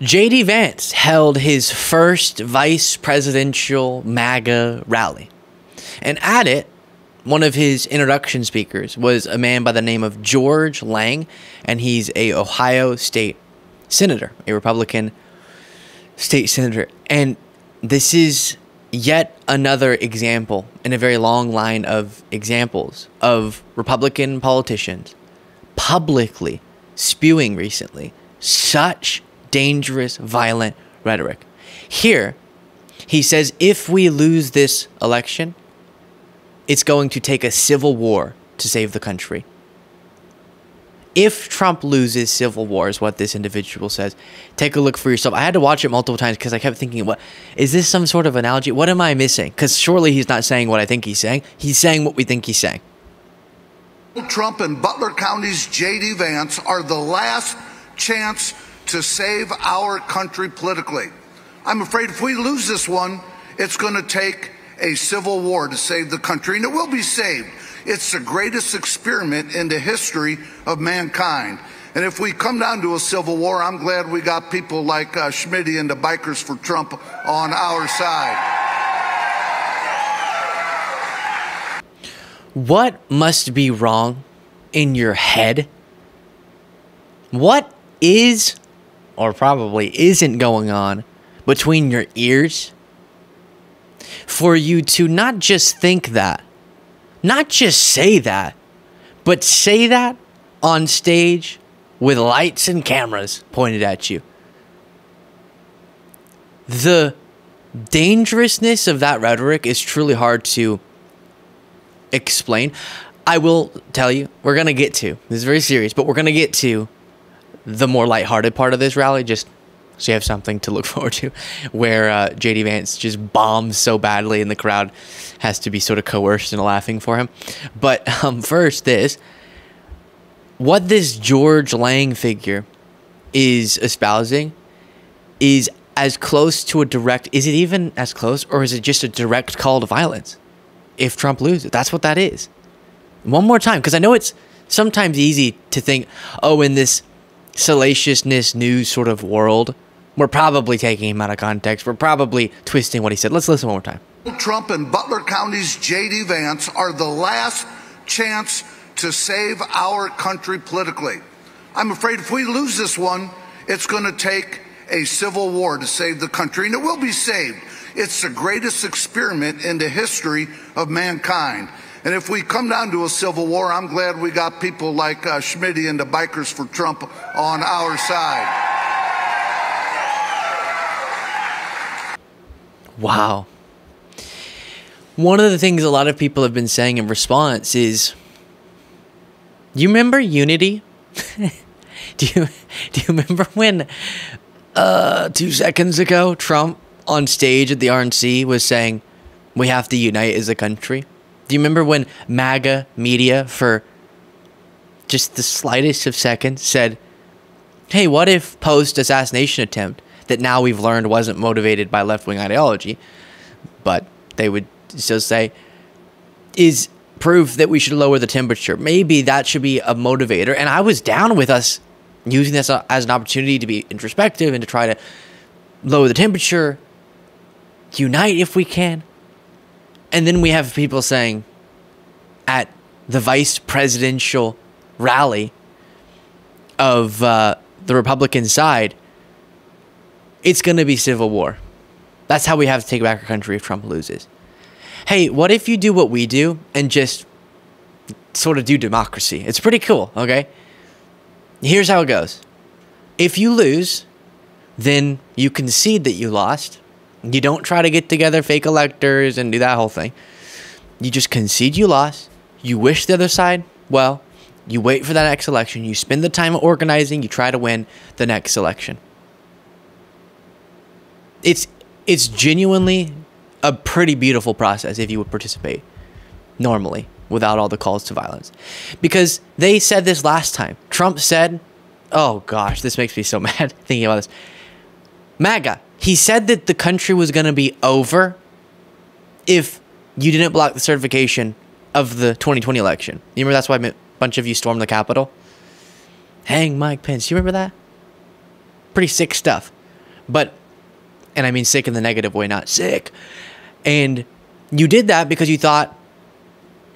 JD Vance held his first vice presidential MAGA rally. And at it, one of his introduction speakers was a man by the name of George Lang, and he's a Ohio state senator, a Republican state senator. And this is yet another example in a very long line of examples of Republican politicians publicly spewing recently such dangerous, violent rhetoric. Here, he says if we lose this election, it's going to take a civil war to save the country. If Trump loses, civil war is what this individual says. Take a look for yourself. I had to watch it multiple times because I kept thinking, what is this, some sort of analogy? What am I missing? Because surely he's not saying what I think he's saying. He's saying what we think he's saying. Trump and Butler County's JD Vance are the last chance to save our country politically. I'm afraid if we lose this one, it's going to take a civil war to save the country, and it will be saved. It's the greatest experiment in the history of mankind. And if we come down to a civil war, I'm glad we got people like Schmitty and the Bikers for Trump on our side. What must be wrong in your head? What is, or probably isn't, going on between your ears for you to not just think that, not just say that, but say that on stage with lights and cameras pointed at you? The dangerousness of that rhetoric is truly hard to explain. I will tell you, we're going to get to, this is very serious, but we're going to get to the more lighthearted part of this rally, just so you have something to look forward to, where JD Vance just bombs so badly and the crowd has to be sort of coerced into laughing for him. But first, what this George Lang figure is espousing is as close to a direct, is it even as close, or is it just a direct call to violence if Trump loses? That's what that is. One more time, because I know it's sometimes easy to think, oh, in this salaciousness news sort of world, we're probably taking him out of context. We're probably twisting what he said. Let's listen one more time. Trump and Butler County's JD Vance are the last chance to save our country politically. I'm afraid if we lose this one, it's going to take a civil war to save the country, and it will be saved. It's the greatest experiment in the history of mankind. And if we come down to a civil war, I'm glad we got people like Schmitty and the Bikers for Trump on our side. Wow. One of the things a lot of people have been saying in response is, you remember Unity? Do you remember when 2 seconds ago Trump on stage at the RNC was saying we have to unite as a country? Do you remember when MAGA media, for just the slightest of seconds, said, hey, what if post-assassination attempt that now we've learned wasn't motivated by left-wing ideology, but they would still say, is proof that we should lower the temperature? Maybe that should be a motivator. And I was down with us using this as an opportunity to be introspective and to try to lower the temperature, unite if we can. And then we have people saying at the vice presidential rally of the Republican side, it's going to be civil war. That's how we have to take back our country if Trump loses. Hey, what if you do what we do and just sort of do democracy? It's pretty cool, okay? Here's how it goes. If you lose, then you concede that you lost. You don't try to get together fake electors and do that whole thing. You just concede you lost. You wish the other side well. You wait for that next election. You spend the time organizing. You try to win the next election. It's genuinely a pretty beautiful process if you would participate normally without all the calls to violence. Because they said this last time. Trump said, oh gosh, this makes me so mad thinking about this. MAGA. He said that the country was going to be over if you didn't block the certification of the 2020 election. You remember that's why a bunch of you stormed the Capitol? Hang Mike Pence. You remember that? Pretty sick stuff. But, and I mean sick in the negative way, not sick. And you did that because you thought,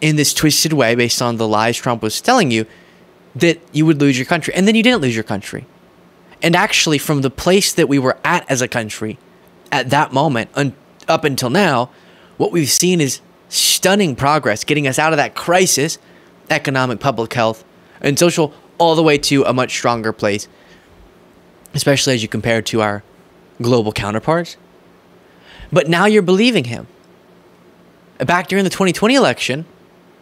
in this twisted way, based on the lies Trump was telling you, that you would lose your country. And then you didn't lose your country. And actually, from the place that we were at as a country at that moment up until now, what we've seen is stunning progress, getting us out of that crisis, economic, public health, and social, all the way to a much stronger place, especially as you compare to our global counterparts. But now you're believing him. Back during the 2020 election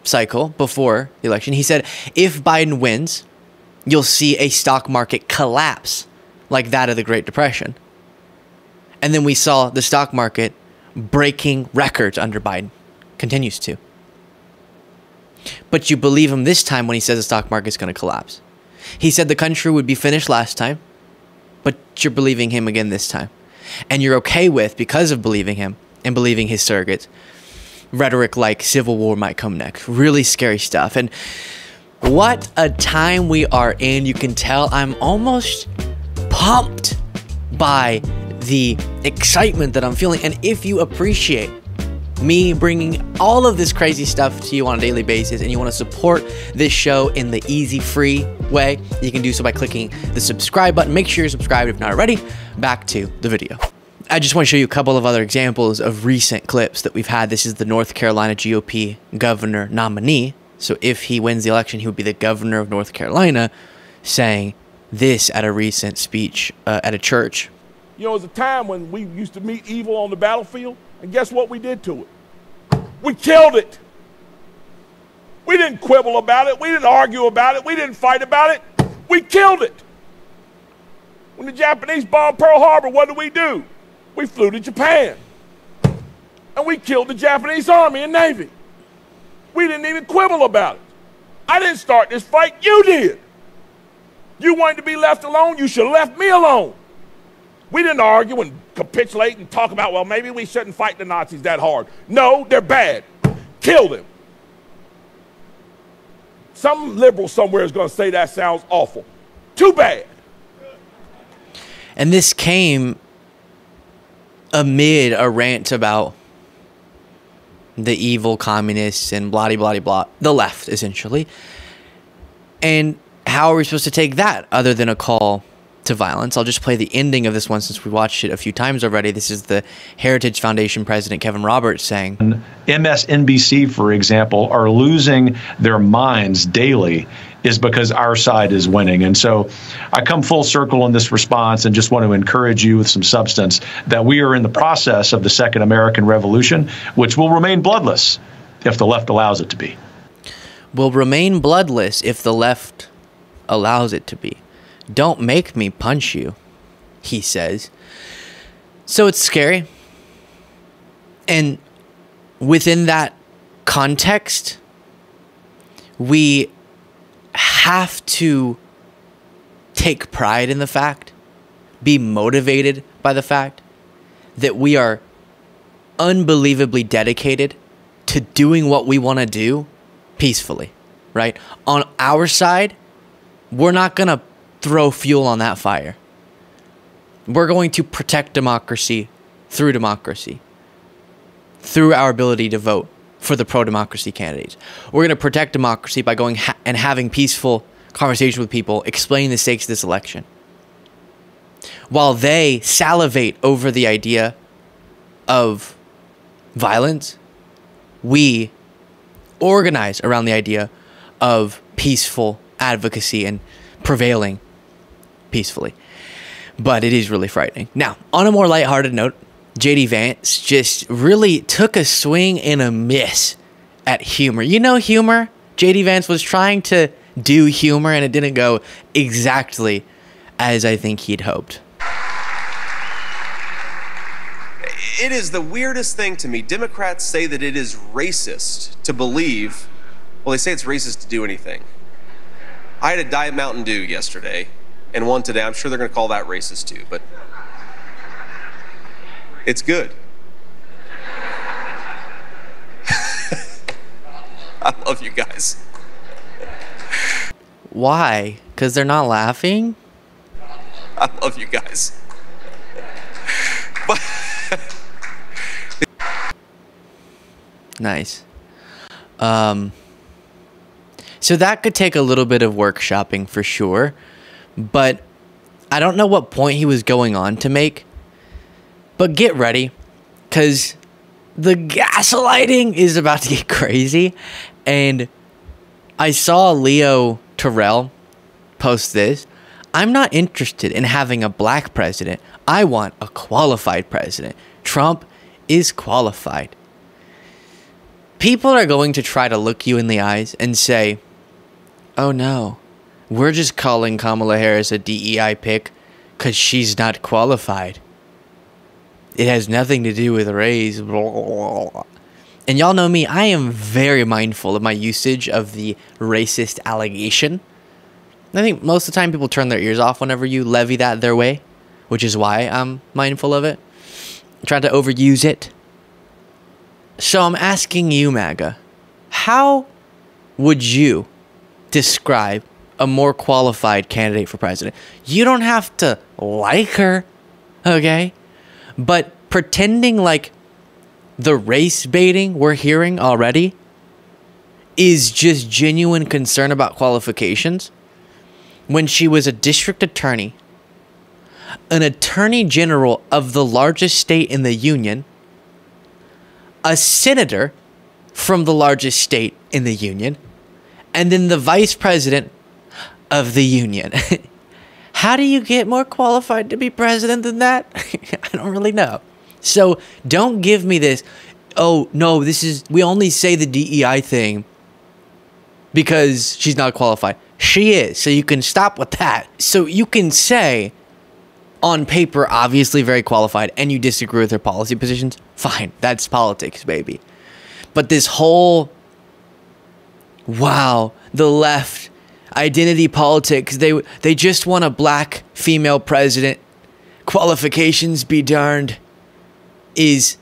cycle, before the election, he said, if Biden wins, you'll see a stock market collapse like that of the Great Depression. And then we saw the stock market breaking records under Biden. Continues to. But you believe him this time when he says the stock market's going to collapse. He said the country would be finished last time, but you're believing him again this time. And you're okay with, because of believing him and believing his surrogates, rhetoric like civil war might come next. Really scary stuff. And what a time we are in. You can tell I'm almost pumped by the excitement that I'm feeling. And if you appreciate me bringing all of this crazy stuff to you on a daily basis and you want to support this show in the easy, free way, you can do so by clicking the subscribe button. Make sure you're subscribed if not already. Back to the video. I just want to show you a couple of other examples of recent clips that we've had. This is the North Carolina GOP governor nominee. So if he wins the election, he would be the governor of North Carolina, saying this at a recent speech at a church. You know, it was a time when we used to meet evil on the battlefield, and guess what we did to it? We killed it. We didn't quibble about it. We didn't argue about it. We didn't fight about it. We killed it. When the Japanese bombed Pearl Harbor, what did we do? We flew to Japan, and we killed the Japanese Army and Navy. We didn't even quibble about it. I didn't start this fight. You did. You wanted to be left alone. You should have left me alone. We didn't argue and capitulate and talk about, well, maybe we shouldn't fight the Nazis that hard. No, they're bad. Kill them. Some liberal somewhere is going to say that sounds awful. Too bad. And this came amid a rant about the evil communists and blah, blah, blah, blah, the left, essentially. And how are we supposed to take that other than a call to violence? I'll just play the ending of this one since we watched it a few times already. This is the Heritage Foundation president, Kevin Roberts, saying, MSNBC, for example, are losing their minds daily is because our side is winning. And so I come full circle in this response and just want to encourage you with some substance that we are in the process of the Second American Revolution, which will remain bloodless if the left allows it to be. Will remain bloodless if the left allows it to be. Don't make me punch you, he says. So it's scary. And within that context, we have to take pride in the fact, be motivated by the fact that we are unbelievably dedicated to doing what we want to do peacefully, right? On our side, we're not going to throw fuel on that fire. We're going to protect democracy, through our ability to vote for the pro-democracy candidates. We're going to protect democracy by going and having peaceful conversation with people, explaining the stakes of this election. While they salivate over the idea of violence, we organize around the idea of peaceful advocacy and prevailing peacefully. But it is really frightening. Now, on a more lighthearted note, JD Vance just really took a swing and a miss at humor. You know humor? JD Vance was trying to do humor and it didn't go exactly as I think he'd hoped. It is the weirdest thing to me. Democrats say that it is racist to believe, well, they say it's racist to do anything. I had a Diet Mountain Dew yesterday and one today. I'm sure they're going to call that racist too, but it's good. I love you guys. Why? Because they're not laughing? I love you guys. Nice. So that could take a little bit of workshopping for sure, but I don't know what point he was going on to make. But get ready, because the gaslighting is about to get crazy. And I saw Leo Terrell post this. I'm not interested in having a black president. I want a qualified president. Trump is qualified. People are going to try to look you in the eyes and say, oh no, we're just calling Kamala Harris a DEI pick because she's not qualified. It has nothing to do with race. Blah, blah, blah. And y'all know me, I am very mindful of my usage of the racist allegation. I think most of the time people turn their ears off whenever you levy that their way, which is why I'm mindful of it. I'm trying to overuse it. So I'm asking you, MAGA, how would you describe a more qualified candidate for president? You don't have to like her, okay? But pretending like the race baiting we're hearing already is just genuine concern about qualifications, when she was a district attorney, an attorney general of the largest state in the union, a senator from the largest state in the union, and then the vice president of the union. How do you get more qualified to be president than that? I don't really know. So don't give me this, oh no, we only say the DEI thing because she's not qualified. She is, so you can stop with that. So you can say, on paper, obviously very qualified, and you disagree with her policy positions, fine, that's politics, baby. But this whole, wow, the left, identity politics, they just want a black female president, qualifications be darned, is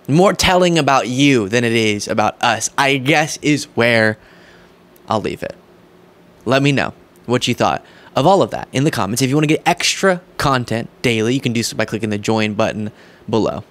more telling about you than it is about us, I guess, is where I'll leave it. Let me know what you thought of all of that in the comments. If you want to get extra content daily, you can do so by clicking the join button below.